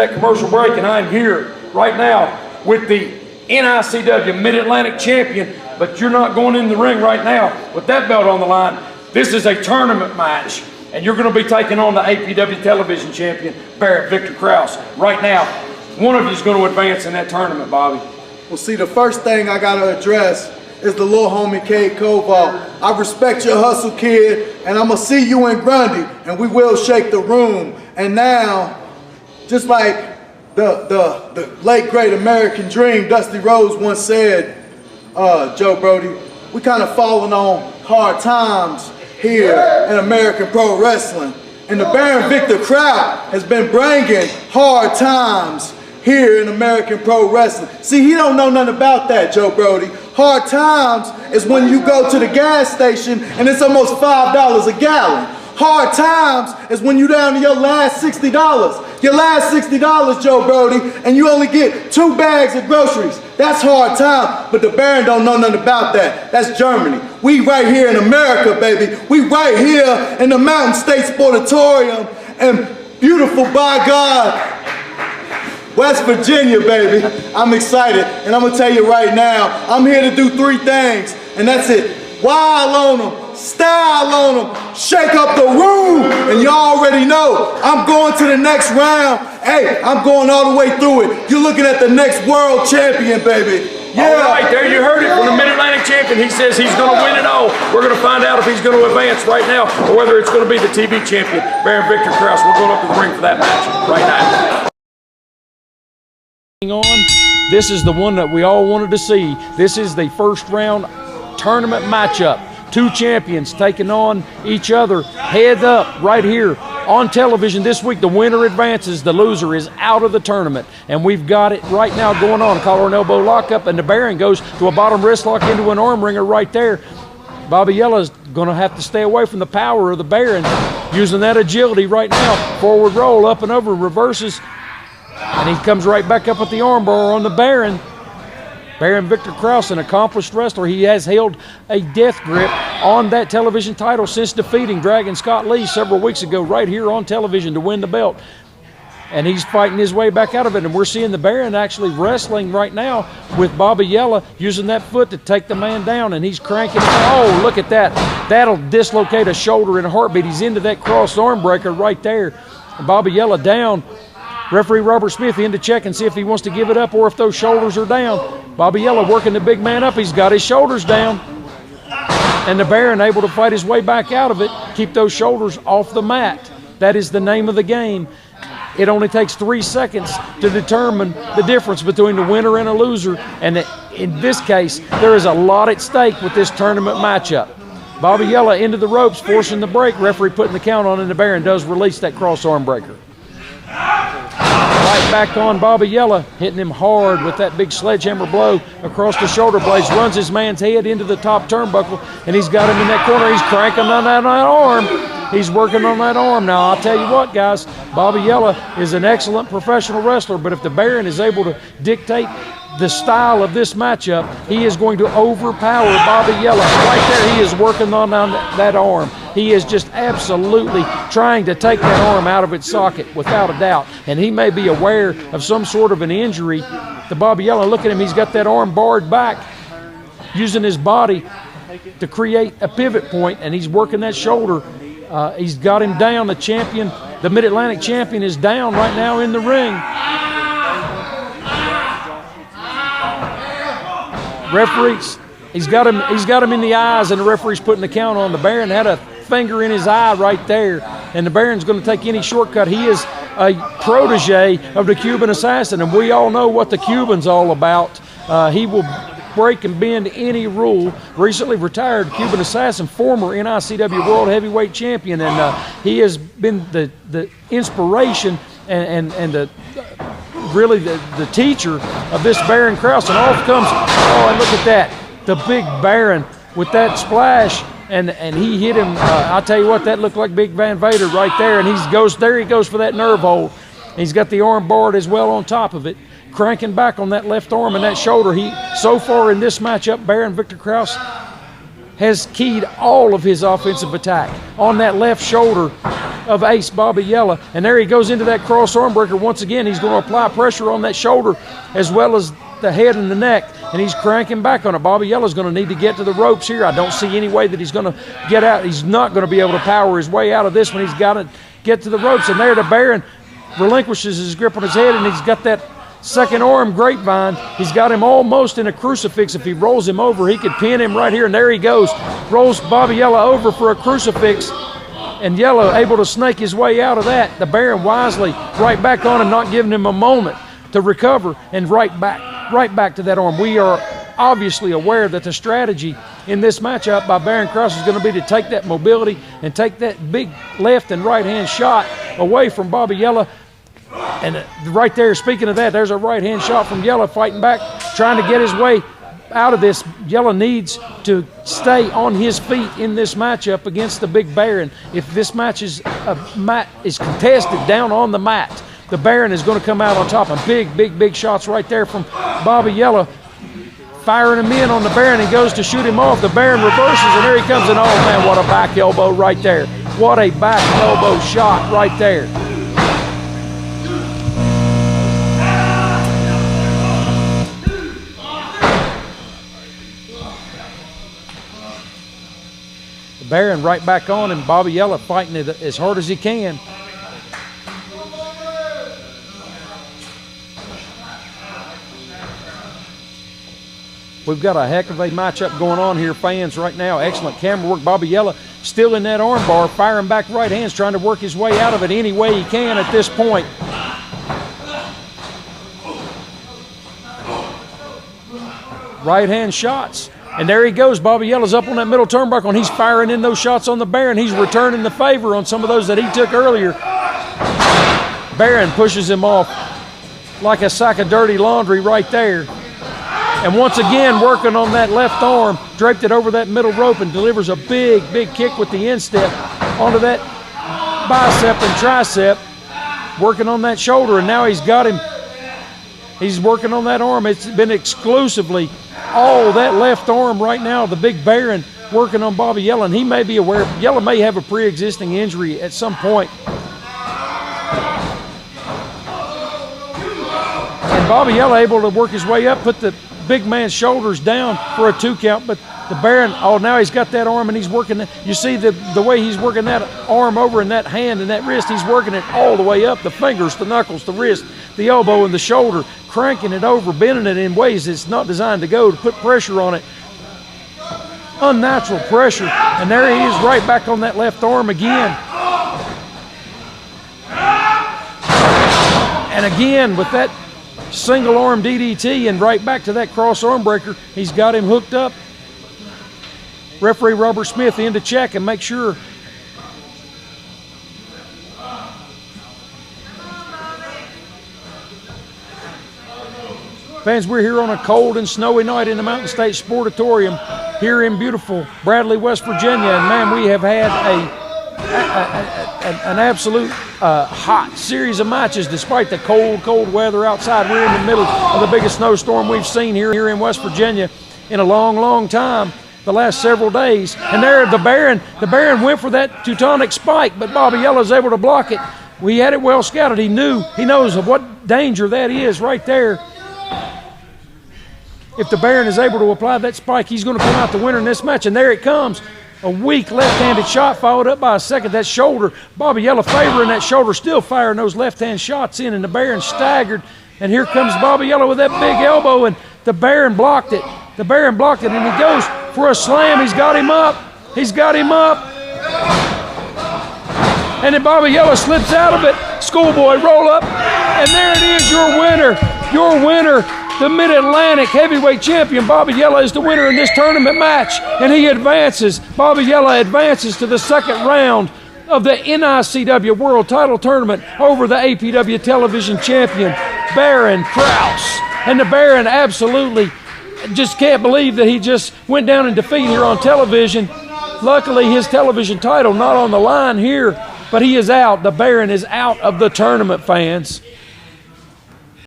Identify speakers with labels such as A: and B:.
A: That commercial break, and I'm here right now with the NICW Mid-Atlantic Champion, but you're not going in the ring right now with that belt on the line. This is a tournament match, and you're going to be taking on the APW Television Champion, Viktor Kraus. Right now, one of you is going to advance in that tournament, Bobby.
B: Well, see, the first thing I got to address is the little homie Cade Koval. I respect your hustle, kid, and I'm going to see you in Grundy, and we will shake the room. And now, just like the late great American dream, Dusty Rhodes once said, Joe Brody, we kind of falling on hard times here in American pro wrestling. And the Baron Viktor Kraus has been bringing hard times here in American pro wrestling. See, he don't know nothing about that, Joe Brody. Hard times is when you go to the gas station and it's almost $5 a gallon. Hard times is when you down to your last $60. Your last $60, Joe Brody, and you only get 2 bags of groceries. That's hard time, but the Baron don't know nothing about that. That's Germany. We right here in America, baby. We right here in the Mountain State Sportatorium and beautiful, by God, West Virginia, baby. I'm excited, and I'm gonna tell you right now, I'm here to do 3 things, and that's it. Wild on them, style on them, shake up the room, and you already know I'm going to the next round. Hey, I'm going all the way through it. You're looking at the next world champion, baby. Yeah.
A: All right, there you heard it from the Mid-Atlantic Champion. He says he's going to win it all. We're going to find out if he's going to advance right now or whether it's going to be the TV champion, Baron Viktor Kraus. We're going up to the ring for that match right now. On. This is the one that we all wanted to see. This is the first round tournament matchup. 2 champions taking on each other head up right here on television this week. The winner advances, the loser is out of the tournament. And we've got it right now going on. Collar and elbow lockup, and the Baron goes to a bottom wrist lock into an arm wringer right there. Bobby Yela is going to have to stay away from the power of the Baron, using that agility right now. Forward roll, up and over, reverses, and he comes right back up with the arm bar on the Baron. Baron Viktor Kraus, an accomplished wrestler. He has held a death grip on that television title since defeating Dragon Scott Lee several weeks ago right here on television to win the belt. And he's fighting his way back out of it. And we're seeing the Baron actually wrestling right now with Bobby Yela, using that foot to take the man down. And he's cranking. Oh, look at that. That'll dislocate a shoulder in a heartbeat. He's into that cross arm breaker right there. And Bobby Yela down. Referee Robert Smith in to check and see if he wants to give it up or if those shoulders are down. Bobby Yela working the big man up. He's got his shoulders down. And the Baron able to fight his way back out of it, keep those shoulders off the mat. That is the name of the game. It only takes 3 seconds to determine the difference between a winner and a loser. And in this case, there is a lot at stake with this tournament matchup. Bobby Yela into the ropes, forcing the break. Referee putting the count on, and the Baron does release that cross arm breaker. Right back on Bobby Yela, hitting him hard with that big sledgehammer blow across the shoulder blades, runs his man's head into the top turnbuckle, and he's got him in that corner. He's cranking on that arm. He's working on that arm. Now, I'll tell you what, guys, Bobby Yela is an excellent professional wrestler, but if the Baron is able to dictate the style of this matchup, he is going to overpower Bobby Yela. Right there, he is working on that arm. He is just absolutely trying to take that arm out of its socket, without a doubt. And he may be aware of some sort of an injury to Bobby Yela. Look at him, he's got that arm barred back, using his body to create a pivot point, and he's working that shoulder. He's got him down. The champion, the Mid-Atlantic champion, is down right now in the ring. Referees, he's got him in the eyes, and the referee's putting the count on. The Baron had a finger in his eye right there, and the Baron's going to take any shortcut. He is a protege of the Cuban Assassin, and we all know what the Cuban's all about. He will break and bend any rule. Recently retired Cuban Assassin, former NICW World Heavyweight Champion, and he has been the inspiration and really the teacher of this Baron Kraus. And off comes, oh, and look at that, the big Baron with that splash, and he hit him. I'll tell you what, that looked like Big Van Vader right there, and he goes for that nerve hold. He's got the arm barred as well on top of it, cranking back on that left arm and that shoulder. So far in this matchup, Baron Viktor Kraus has keyed all of his offensive attack on that left shoulder of Ace Bobby Yela. And there he goes into that cross arm breaker. Once again, he's going to apply pressure on that shoulder as well as the head and the neck, and he's cranking back on it. Bobby Yela's going to need to get to the ropes here. I don't see any way that he's going to get out. He's not going to be able to power his way out of this one. He's got to get to the ropes, and there the Baron relinquishes his grip on his head, and he's got that second arm grapevine. He's got him almost in a crucifix. If he rolls him over, he could pin him right here, and there he goes. Rolls Bobby Yela over for a crucifix, and Yela able to snake his way out of that. The Baron wisely right back on him, not giving him a moment to recover, and right back to that arm. We are obviously aware that the strategy in this matchup by Baron Kraus is going to be to take that mobility and take that big left and right hand shot away from Bobby Yela. And right there, speaking of that, there's a right hand shot from Yela fighting back, trying to get his way out of this. Yela needs to stay on his feet in this matchup against the Big Baron. If this match is contested down on the mat, the Baron is going to come out on top. And big shots right there from Bobby Yela, firing him in on the Baron. He goes to shoot him off. The Baron reverses, and there he comes. And oh man, what a back elbow right there. What a back elbow shot right there. The Baron right back on him. Bobby Yela fighting it as hard as he can. We've got a heck of a matchup going on here, fans, right now. Excellent camera work. Bobby Yela still in that arm bar, firing back right hands, trying to work his way out of it any way he can at this point. Right hand shots. And there he goes. Bobby Yela's up on that middle turnbuckle, and he's firing in those shots on the Baron. He's returning the favor on some of those that he took earlier. Baron pushes him off like a sack of dirty laundry right there. And once again, working on that left arm, draped it over that middle rope and delivers a big kick with the instep onto that bicep and tricep, working on that shoulder. And now he's got him. He's working on that arm. It's been exclusively all that left arm right now. The Big Baron working on Bobby Yela, and he may be aware. Yela may have a pre-existing injury at some point. And Bobby Yela able to work his way up, put the big man's shoulders down for a 2 count, but the Baron, oh, now he's got that arm and he's working. You see the way he's working that arm over and that hand and that wrist. He's working it all the way up, the fingers, the knuckles, the wrist, the elbow, and the shoulder, cranking it over, bending it in ways it's not designed to go, to put pressure on it. Unnatural pressure. And there he is right back on that left arm again. And again with that single arm DDT and right back to that cross arm breaker. He's got him hooked up. Referee Robert Smith in to check and make sure. Fans, we're here on a cold and snowy night in the Mountain State Sportatorium here in beautiful Bradley, West Virginia. And man, we have had an absolute hot series of matches despite the cold weather outside. We're in the middle of the biggest snowstorm we've seen here in West Virginia in a long time, the last several days. And there the Baron went for that Teutonic spike, but Bobby Yela is able to block it. We had it well scouted. He knows of what danger that is right there. If the Baron is able to apply that spike, he's going to come out the winner in this match. And there it comes. A weak left-handed shot followed up by a second. That shoulder, Bobby Yela favoring that shoulder, still firing those left-hand shots in, and the Baron staggered. And here comes Bobby Yela with that big elbow, and the Baron blocked it. The Baron blocked it, and he goes for a slam. He's got him up. He's got him up. And then Bobby Yela slips out of it. Schoolboy roll up, and there it is, your winner. Your winner. The Mid-Atlantic heavyweight champion, Bobby Yela, is the winner in this tournament match, and he advances. Bobby Yela advances to the second round of the NICW World Title Tournament over the APW television champion, Baron Kraus. And the Baron absolutely just can't believe that he just went down in defeat here on television. Luckily, his television title not on the line here, but he is out. The Baron is out of the tournament, fans.